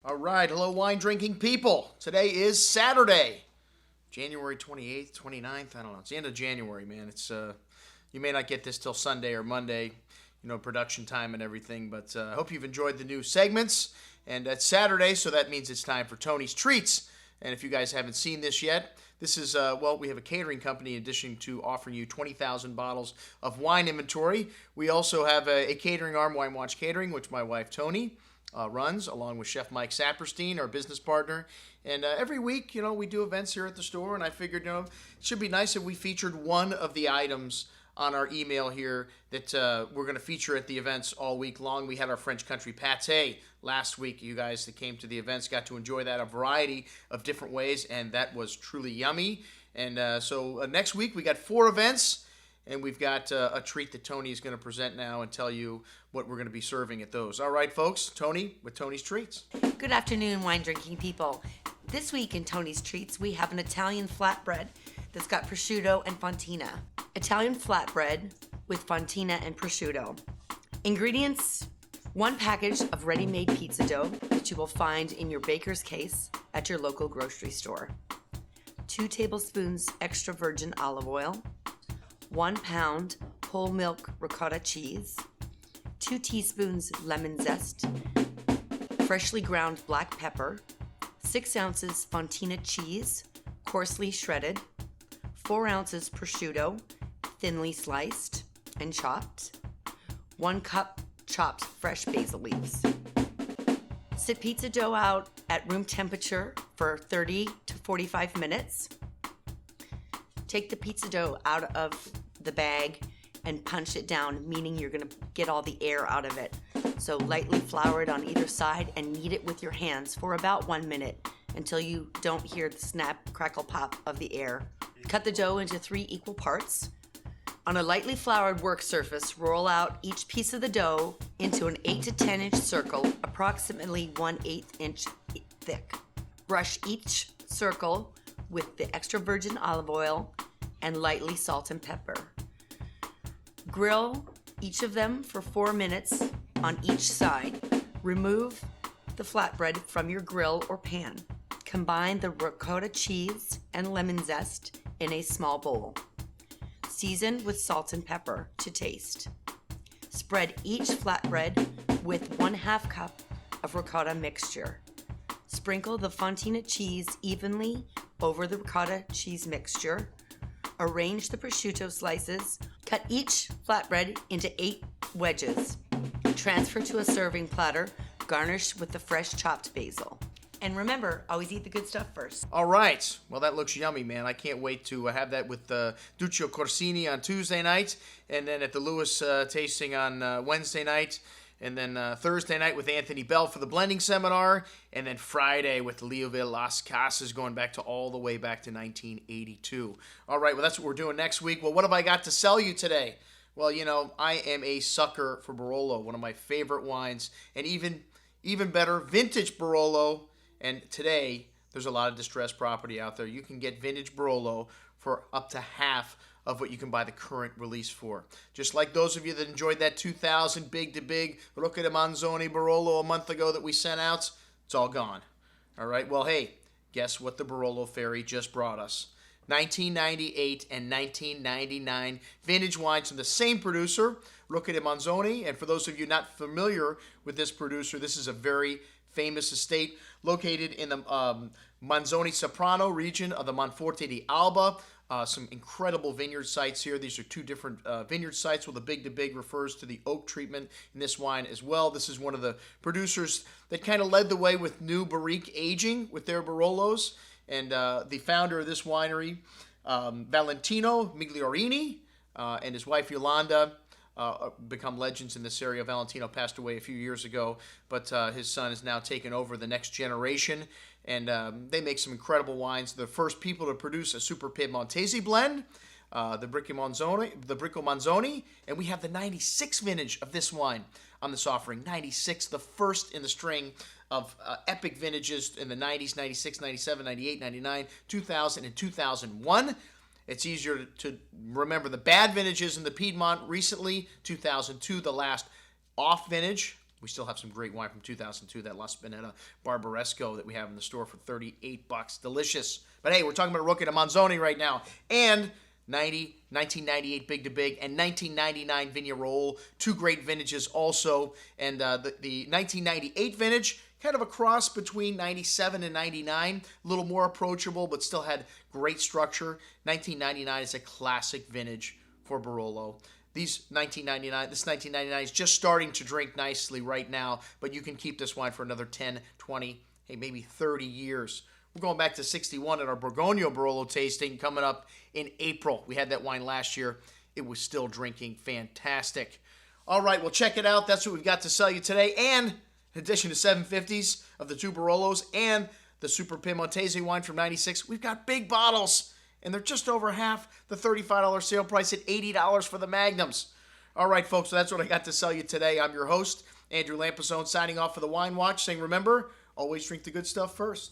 All right, hello wine drinking people. Today is Saturday, January 28th, 29th. I don't know. It's the end of January, man. It's you may not get this till Sunday or Monday, production time and everything, but I hope you've enjoyed the new segments. And it's Saturday, so that means it's time for Tony's Treats. And if you guys haven't seen this yet, this is, we have a catering company in addition to offering you 20,000 bottles of wine inventory. We also have a catering arm, Winewatchtv Catering, which my wife, Tony, runs, along with Chef Mike Saperstein, our business partner. And every week, we do events here at the store, and I figured, it should be nice if we featured one of the items on our email here that we're going to feature at the events all week long. We had our French country pâté last week. You guys that came to the events got to enjoy that a variety of different ways, and that was truly yummy. And so next week we got 4 events, and we've got a treat that Tony is going to present now and tell you what we're going to be serving at those. All right, folks, Tony with Tony's Treats. Good afternoon, wine drinking people. This week in Tony's Treats, we have an Italian flatbread that's got prosciutto and fontina. Italian flatbread with fontina and prosciutto. Ingredients: 1 package of ready-made pizza dough that you will find in your baker's case at your local grocery store. 2 tablespoons extra virgin olive oil. 1 pound whole milk ricotta cheese. 2 teaspoons lemon zest. Freshly ground black pepper. 6 ounces fontina cheese, coarsely shredded. 4 ounces prosciutto, thinly sliced and chopped. 1 cup chopped fresh basil leaves. Sit pizza dough out at room temperature for 30 to 45 minutes. Take the pizza dough out of the bag and punch it down, meaning you're going to get all the air out of it. So lightly flour it on either side and knead it with your hands for about 1 minute until you don't hear the snap, crackle, pop of the air. Cut the dough into 3 equal parts. On a lightly floured work surface, roll out each piece of the dough into an 8 to 10 inch circle, approximately 1/8 inch thick. Brush each circle with the extra virgin olive oil and lightly salt and pepper. Grill each of them for 4 minutes on each side. Remove the flatbread from your grill or pan. Combine the ricotta cheese and lemon zest in a small bowl. Season with salt and pepper to taste. Spread each flatbread with 1/2 cup of ricotta mixture. Sprinkle the fontina cheese evenly over the ricotta cheese mixture. Arrange the prosciutto slices. Cut each flatbread into 8 wedges. Transfer to a serving platter. Garnish with the fresh chopped basil. And remember, always eat the good stuff first. All right. Well, that looks yummy, man. I can't wait to have that with Duccio Corsini on Tuesday night, and then at the Lewis tasting on Wednesday night, and then Thursday night with Anthony Bell for the blending seminar, and then Friday with Leoville Las Casas, going back to all the way back to 1982. All right. Well, that's what we're doing next week. Well, what have I got to sell you today? Well, I am a sucker for Barolo, one of my favorite wines, and even better, vintage Barolo. And today, there's a lot of distressed property out there. You can get vintage Barolo for up to half of what you can buy the current release for. Just like those of you that enjoyed that 2000 big to big Rocche Manzoni Barolo a month ago that we sent out, it's all gone. All right, well, hey, guess what the Barolo Ferry just brought us? 1998 and 1999 vintage wines from the same producer, Rocche Manzoni. And for those of you not familiar with this producer, this is a very famous estate located in the Manzoni Soprano region of the Monforte di Alba. Some incredible vineyard sites here. These are 2 different vineyard sites. Well, the big to big refers to the oak treatment in this wine as well. This is one of the producers that kind of led the way with new barrique aging with their Barolos. And the founder of this winery, Valentino Migliorini, and his wife Yolanda, become legends in this area. Valentino passed away a few years ago, but his son has now taken over the next generation, and they make some incredible wines. They're the first people to produce a super Piedmontese blend, the Bricco Manzoni, and we have the 96 vintage of this wine on this offering. 96, the first in the string of epic vintages in the 90s, 96, 97, 98, 99, 2000, and 2001. It's easier to remember the bad vintages in the Piedmont recently. 2002, the last off vintage, We still have some great wine from 2002, that La Spinetta Barbaresco that we have in the store for $38. Delicious. But hey, we're talking about Rocche Manzoni right now. And 1998 Big to Big, and 1999 Vigna Roul. Two great vintages also. And the 1998 vintage, kind of a cross between 97 and 99. A little more approachable, but still had great structure. 1999 is a classic vintage for Barolo. This 1999 is just starting to drink nicely right now, but you can keep this wine for another 10, 20, hey, maybe 30 years. We're going back to 61 at our Borgogno Barolo tasting coming up in April. We had that wine last year. It was still drinking fantastic. All right, well, check it out. That's what we've got to sell you today. And in addition to 750s of the two Barolos and the Super Piemontese wine from 96, we've got big bottles. And they're just over half the $35 sale price at $80 for the Magnums. All right, folks, so that's what I got to sell you today. I'm your host, Andrew Lampasone, signing off for the Wine Watch, saying remember, always drink the good stuff first.